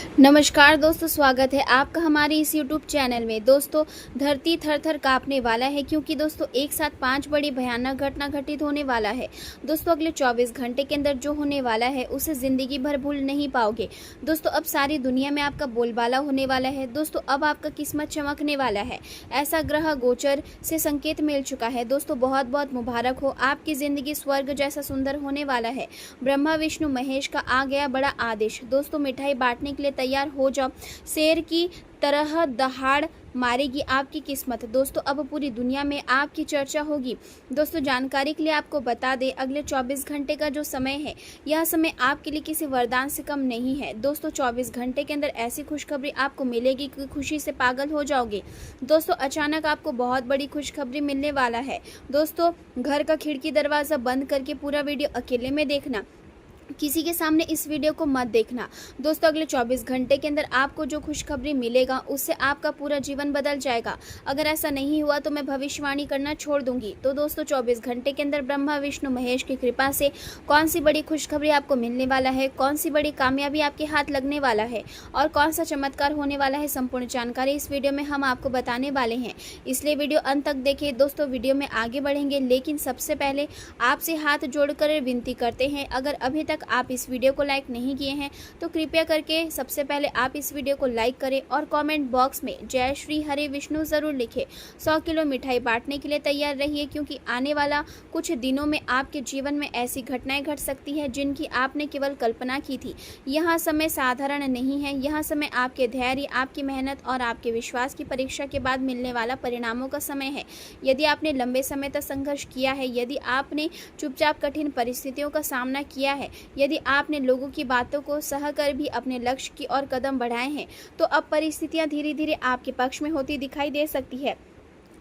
नमस्कार दोस्तों, स्वागत है आपका हमारे इस YouTube चैनल में। दोस्तों, धरती थर-थर काँपने वाला है क्योंकि दोस्तों एक साथ 5 बड़ी भयानक घटना घटित होने वाला है। दोस्तों, अगले 24 घंटे के अंदर जो होने वाला है उसे ज़िंदगी भर भूल नहीं पाओगे। दोस्तों, अब सारी दुनिया में आपका बोलबाला होने वाला है। दोस्तों, अब आपका किस्मत चमकने वाला है, ऐसा ग्रह गोचर से संकेत मिल चुका है। दोस्तों, बहुत-बहुत मुबारक हो, आपकी ज़िंदगी स्वर्ग जैसा सुंदर होने वाला है। ब्रह्मा विष्णु महेश का आ गया बड़ा आदेश। दोस्तों, मिठाई बाँटने के लिए तैयार हो जाओ। शेर की तरह दहाड़ मारेगी आपकी किस्मत। दोस्तों, अब पूरी दुनिया में आपकी चर्चा होगी। दोस्तों, जानकारी के लिए आपको बता दें, अगले 24 घंटे का जो समय है, यह समय आपके लिए किसी वरदान से कम नहीं है। दोस्तों, 24 घंटे के अंदर ऐसी खुशखबरी आपको मिलेगी कि खुशी से पागल हो जाओगे। दोस्तों, अचानक आपको बहुत बड़ी खुशखबरी मिलने वाला है। दोस्तों, घर का खिड़की दरवाज़ा बंद करके पूरा वीडियो अकेले में देखना, किसी के सामने इस वीडियो को मत देखना। दोस्तों, अगले 24 घंटे के अंदर आपको जो खुशखबरी मिलेगा उससे आपका पूरा जीवन बदल जाएगा। अगर ऐसा नहीं हुआ तो मैं भविष्यवाणी करना छोड़ दूंगी। तो दोस्तों, 24 घंटे के अंदर ब्रह्मा विष्णु महेश की कृपा से कौन सी बड़ी खुशखबरी आपको मिलने वाला है, कौन सी बड़ी कामयाबी आपके हाथ लगने वाला है और कौन सा चमत्कार होने वाला है, संपूर्ण जानकारी इस वीडियो में हम आपको बताने वाले हैं। इसलिए वीडियो अंत तक देखें। दोस्तों, वीडियो में आगे बढ़ेंगे, लेकिन सबसे पहले आपसे हाथ जोड़कर विनती करते हैं, अगर अभी तक आप इस वीडियो को लाइक नहीं किए हैं तो कृपया करके सबसे पहले आप इस वीडियो को लाइक करें और कमेंट बॉक्स में जय श्री हरे विष्णु जरूर लिखें। 100 किलो मिठाई बांटने के लिए तैयार रहिए, क्योंकि आने वाला कुछ दिनों में आपके जीवन में ऐसी घटनाएं घट सकती है जिनकी आपने केवल कल्पना की थी। यह समय साधारण नहीं है, यह समय आपके धैर्य, आपकी मेहनत और आपके विश्वास की परीक्षा के बाद मिलने वाला परिणामों का समय है। यदि आपने लंबे समय तक संघर्ष किया है, यदि आपने चुपचाप कठिन परिस्थितियों का सामना किया है, यदि आपने लोगों की बातों को सहकर भी अपने लक्ष्य की ओर कदम बढ़ाए हैं, तो अब परिस्थितियां धीरे धीरे आपके पक्ष में होती दिखाई दे सकती है।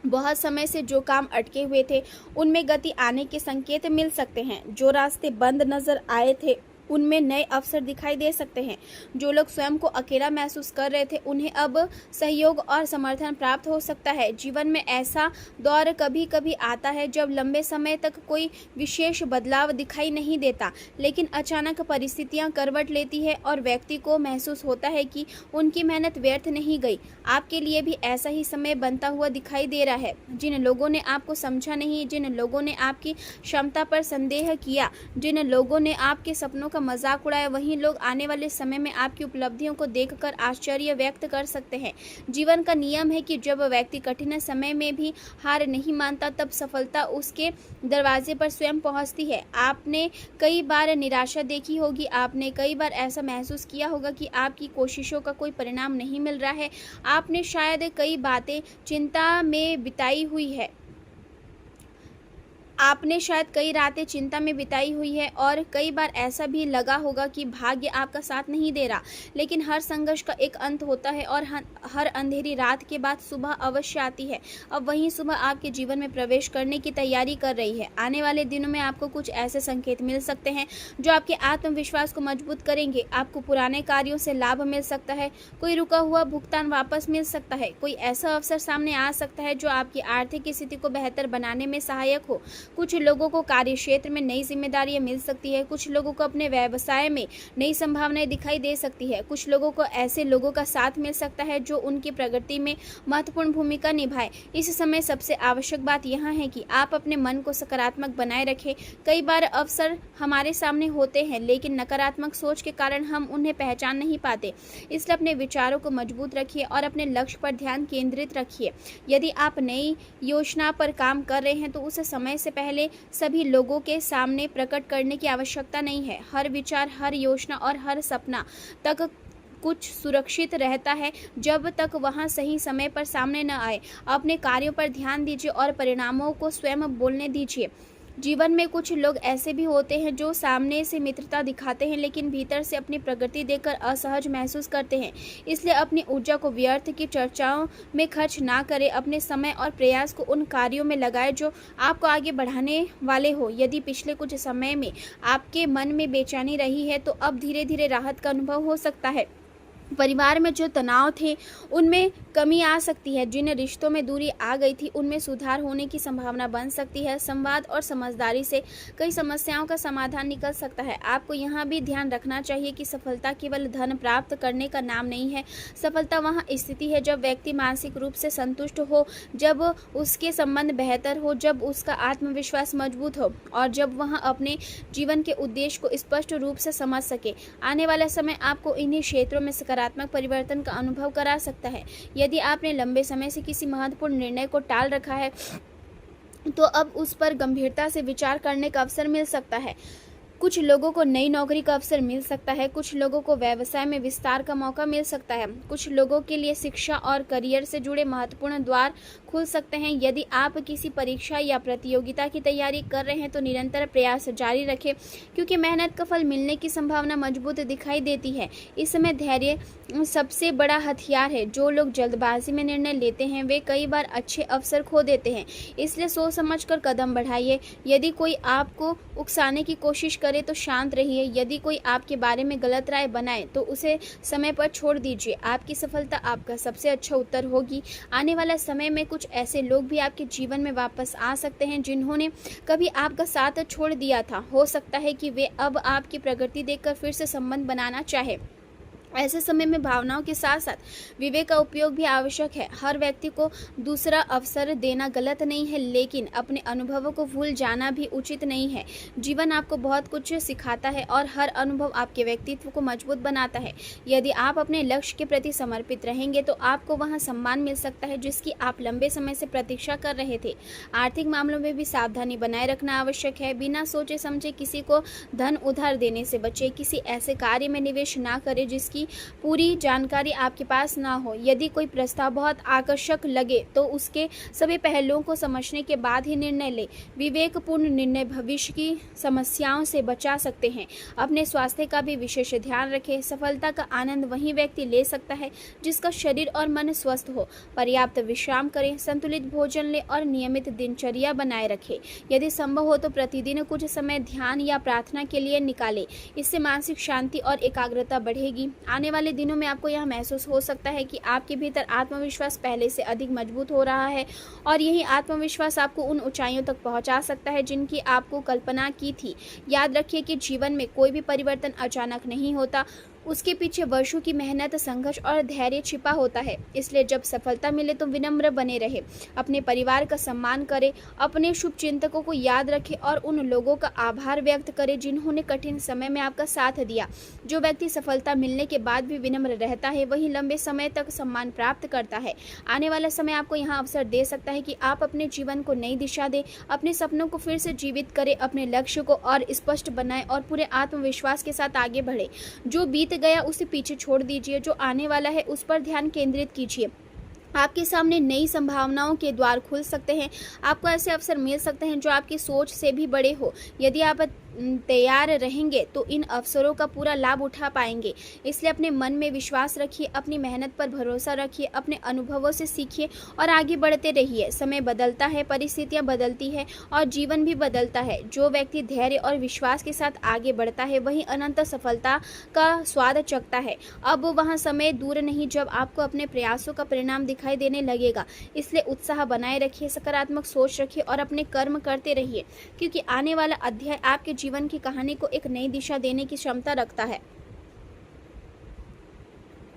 बहुत समय से जो काम अटके हुए थे उनमें गति आने के संकेत मिल सकते हैं। जो रास्ते बंद नजर आए थे उनमें नए अवसर दिखाई दे सकते हैं। जो लोग स्वयं को अकेला महसूस कर रहे थे उन्हें अब सहयोग और समर्थन प्राप्त हो सकता है। जीवन में ऐसा दौर कभी कभी आता है जब लंबे समय तक कोई विशेष बदलाव दिखाई नहीं देता, लेकिन अचानक परिस्थितियां करवट लेती है और व्यक्ति को महसूस होता है कि उनकी मेहनत व्यर्थ नहीं गई। आपके लिए भी ऐसा ही समय बनता हुआ दिखाई दे रहा है। जिन लोगों ने आपको समझा नहीं, जिन लोगों ने आपकी क्षमता पर संदेह किया, जिन लोगों ने आपके सपनों का मजाक उड़ाया, वही लोग आने वाले समय में आपकी उपलब्धियों को देखकर आश्चर्य व्यक्त कर सकते हैं। जीवन का नियम है कि जब व्यक्ति कठिन समय में भी हार नहीं मानता, तब सफलता उसके दरवाजे पर स्वयं पहुंचती है। आपने कई बार निराशा देखी होगी, आपने कई बार ऐसा महसूस किया होगा कि आपकी कोशिशों का कोई परिणाम नहीं मिल रहा है। आपने शायद कई बातें चिंता में बिताई हुई है, आपने शायद कई रातें चिंता में बिताई हुई है और कई बार ऐसा भी लगा होगा कि भाग्य आपका साथ नहीं दे रहा। लेकिन हर संघर्ष का एक अंत होता है और हर अंधेरी रात के बाद सुबह अवश्य आती है। अब वही सुबह आपके जीवन में प्रवेश करने की तैयारी कर रही है। आने वाले दिनों में आपको कुछ ऐसे संकेत मिल सकते हैं जो आपके आत्मविश्वास को मजबूत करेंगे। आपको पुराने कार्यों से लाभ मिल सकता है, कोई रुका हुआ भुगतान वापस मिल सकता है, कोई ऐसा अवसर सामने आ सकता है जो आपकी आर्थिक स्थिति को बेहतर बनाने में सहायक हो। कुछ लोगों को कार्य क्षेत्र में नई जिम्मेदारियां मिल सकती है, कुछ लोगों को अपने व्यवसाय में नई संभावनाएं दिखाई दे सकती है, कुछ लोगों को ऐसे लोगों का साथ मिल सकता है जो उनकी प्रगति में महत्वपूर्ण भूमिका निभाए। इस समय सबसे आवश्यक बात यह है कि आप अपने मन को सकारात्मक बनाए रखें। कई बार अवसर हमारे सामने होते हैं, लेकिन नकारात्मक सोच के कारण हम उन्हें पहचान नहीं पाते। इसलिए अपने विचारों को मजबूत रखिए और अपने लक्ष्य पर ध्यान केंद्रित रखिए। यदि आप नई योजना पर काम कर रहे हैं तो उसे समय से पहले सभी लोगों के सामने प्रकट करने की आवश्यकता नहीं है। हर विचार, हर योजना और हर सपना तक कुछ सुरक्षित रहता है जब तक वहां सही समय पर सामने न आए। अपने कार्यों पर ध्यान दीजिए और परिणामों को स्वयं बोलने दीजिए। जीवन में कुछ लोग ऐसे भी होते हैं जो सामने से मित्रता दिखाते हैं, लेकिन भीतर से अपनी प्रगति देखकर असहज महसूस करते हैं। इसलिए अपनी ऊर्जा को व्यर्थ की चर्चाओं में खर्च ना करें। अपने समय और प्रयास को उन कार्यों में लगाएं जो आपको आगे बढ़ाने वाले हो। यदि पिछले कुछ समय में आपके मन में बेचैनी रही है तो अब धीरे धीरे राहत का अनुभव हो सकता है। परिवार में जो तनाव थे उनमें कमी आ सकती है। जिन रिश्तों में दूरी आ गई थी उनमें सुधार होने की संभावना बन सकती है। संवाद और समझदारी से कई समस्याओं का समाधान निकल सकता है। आपको यहाँ भी ध्यान रखना चाहिए कि सफलता केवल धन प्राप्त करने का नाम नहीं है। सफलता वहाँ स्थिति है जब व्यक्ति मानसिक रूप से संतुष्ट हो, जब उसके संबंध बेहतर हो, जब उसका आत्मविश्वास मजबूत हो और जब वह अपने जीवन के उद्देश्य को स्पष्ट रूप से समझ सके। आने वाला समय आपको इन्हीं क्षेत्रों में सकारात्मक परिवर्तन का अनुभव करा सकता है। यदि आपने लंबे समय से किसी महत्वपूर्ण निर्णय को टाल रखा है तो अब उस पर गंभीरता से विचार करने का अवसर मिल सकता है। कुछ लोगों को नई नौकरी का अवसर मिल सकता है, कुछ लोगों को व्यवसाय में विस्तार का मौका मिल सकता है, कुछ लोगों के लिए शिक्षा और करियर से जुड़े महत्वपूर्ण द्वार खुल सकते हैं। यदि आप किसी परीक्षा या प्रतियोगिता की तैयारी कर रहे हैं तो निरंतर प्रयास जारी रखें, क्योंकि मेहनत का फल मिलने की संभावना मजबूत दिखाई देती है। इस समय धैर्य सबसे बड़ा हथियार है। जो लोग जल्दबाजी में निर्णय लेते हैं वे कई बार अच्छे अवसर खो देते हैं, इसलिए सोच समझकर कदम बढ़ाइए। यदि कोई आपको उकसाने की कोशिश करे तो शांत रहिए। यदि कोई आपके बारे में गलत राय बनाए तो उसे समय पर छोड़ दीजिए। आपकी सफलता आपका सबसे अच्छा उत्तर होगी। आने वाला समय में कुछ ऐसे लोग भी आपके जीवन में वापस आ सकते हैं जिन्होंने कभी आपका साथ छोड़ दिया था। हो सकता है कि वे अब आपकी प्रगति देखकर फिर से संबंध बनाना चाहे। ऐसे समय में भावनाओं के साथ साथ विवेक का उपयोग भी आवश्यक है। हर व्यक्ति को दूसरा अवसर देना गलत नहीं है, लेकिन अपने अनुभवों को भूल जाना भी उचित नहीं है। जीवन आपको बहुत कुछ सिखाता है और हर अनुभव आपके व्यक्तित्व को मजबूत बनाता है। यदि आप अपने लक्ष्य के प्रति समर्पित रहेंगे तो आपको वहां सम्मान मिल सकता है जिसकी आप लंबे समय से प्रतीक्षा कर रहे थे। आर्थिक मामलों में भी सावधानी बनाए रखना आवश्यक है। बिना सोचे समझे किसी को धन उधार देने से बचे। किसी ऐसे कार्य में निवेश ना करें जिसकी पूरी जानकारी आपके पास ना हो। यदि कोई प्रस्ताव बहुत आकर्षक लगे तो उसके सभी पहलुओं को समझने के बाद ही निर्णय लें। विवेकपूर्ण निर्णय भविष्य की समस्याओं से बचा सकते हैं। अपने स्वास्थ्य का भी विशेष ध्यान रखें। सफलता का आनंद वही व्यक्ति ले सकता है जिसका शरीर और मन स्वस्थ हो। पर्याप्त विश्राम करें, संतुलित भोजन लें और नियमित दिनचर्या बनाए रखें। यदि संभव हो तो प्रतिदिन कुछ समय ध्यान या प्रार्थना के लिए निकालें। इससे मानसिक शांति और एकाग्रता बढ़ेगी। आने वाले दिनों में आपको यह महसूस हो सकता है कि आपके भीतर आत्मविश्वास पहले से अधिक मजबूत हो रहा है और यही आत्मविश्वास आपको उन ऊंचाइयों तक पहुंचा सकता है जिनकी आपको कल्पना की थी। याद रखिए कि जीवन में कोई भी परिवर्तन अचानक नहीं होता, उसके पीछे वर्षों की मेहनत, संघर्ष और धैर्य छिपा होता है। इसलिए जब सफलता मिले तो विनम्र बने रहे, अपने परिवार का सम्मान करें, अपने शुभ चिंतकों को याद रखें और उन लोगों का आभार व्यक्त करें जिन्होंने कठिन समय में आपका साथ दिया। जो व्यक्ति सफलता मिलने के बाद भी विनम्र रहता है वही लंबे समय तक सम्मान प्राप्त करता है। आने वाला समय आपको यहाँ अवसर दे सकता है कि आप अपने जीवन को नई दिशा दें, अपने सपनों को फिर से जीवित करें, अपने लक्ष्य को और स्पष्ट बनाएं और पूरे आत्मविश्वास के साथ आगे बढ़े। जो बीत गया उसे पीछे छोड़ दीजिए, जो आने वाला है उस पर ध्यान केंद्रित कीजिए। आपके सामने नई संभावनाओं के द्वार खुल सकते हैं। आपको ऐसे अवसर मिल सकते हैं जो आपकी सोच से भी बड़े हो। यदि आप तैयार रहेंगे तो इन अवसरों का पूरा लाभ उठा पाएंगे। इसलिए अपने मन में विश्वास रखिए, अपनी मेहनत पर भरोसा रखिए, अपने अनुभवों से सीखिए और आगे बढ़ते रहिए। समय बदलता है, परिस्थितियां बदलती है और जीवन भी बदलता है। जो व्यक्ति धैर्य और विश्वास के साथ आगे बढ़ता है वही अनंत सफलता का स्वाद चखता है। अब वहाँ समय दूर नहीं जब आपको अपने प्रयासों का परिणाम दिखाई देने लगेगा। इसलिए उत्साह बनाए रखिए, सकारात्मक सोच रखिए और अपने कर्म करते रहिए, क्योंकि आने वाला अध्याय आपके जीवन की कहानी को एक नई दिशा देने की क्षमता रखता है।